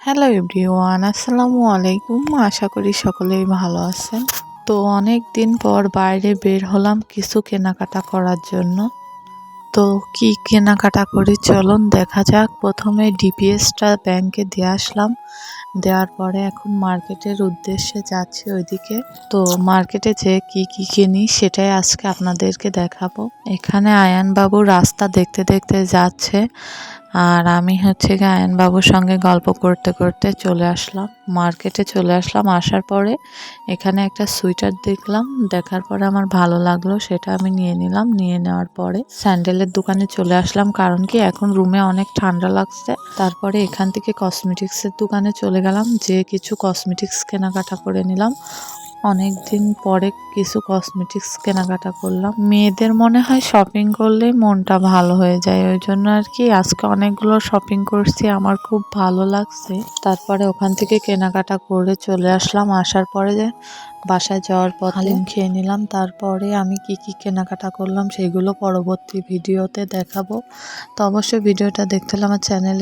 Hello everyone, আসসালামু আলাইকুম। আশা করি সকলেই ভালো আছেন। তো অনেক দিন পর বাইরে বের হলাম কিছু কেনাকাটা করার জন্য। তো কি কেনাকাটা করি চলুন দেখা যাক। প্রথমে ডিপিএসটা ব্যাংকে দিয়ে আসলাম, দেওয়ার পরে এখন মার্কেটের উদ্দেশ্যে যাচ্ছি ওইদিকে। তো মার্কেটে যে কি কি কিনি সেটাই আজকে আপনাদেরকে দেখাবো। এখানে আয়ান বাবু রাস্তা দেখতে দেখতে যাচ্ছে, আর আমি হচ্ছে গিয়ে আয়ান বাবুর সঙ্গে গল্প করতে করতে চলে আসলাম মার্কেটে। আসার পরে এখানে একটা সোয়েটার দেখলাম, দেখার পরে আমার ভালো লাগলো, সেটা আমি নিয়ে নিলাম। নিয়ে নেওয়ার পরে স্যান্ডেলের দোকানে চলে আসলাম, কারণ কি এখন রুমে অনেক ঠান্ডা লাগছে। তারপরে এখান থেকে কসমেটিক্সের দোকানে চলে গেলাম, যে কিছু কসমেটিক্স কেনাকাটা করে নিলাম। অনেক দিন পরে কিছু কসমেটিক্স কেনাকাটা করলাম। মেয়েদের মনে হয় শপিং করলে মনটা ভালো হয়ে যায়, ওই জন্য আর কি আজকে অনেকগুলো শপিং করছি, আমার খুব ভালো লাগছে। তারপরে ওখান থেকে কেনাকাটা করে চলে আসলাম। আসার পরে যে বাসায় যাওয়ার পথে হালিম খেয়ে নিলাম। তারপরে আমি কি কি কেনাকাটা করলাম সেগুলো পরবর্তী ভিডিওতে দেখাবো। তো অবশ্যই ভিডিওটা দেখতে হলে আমার চ্যানেলে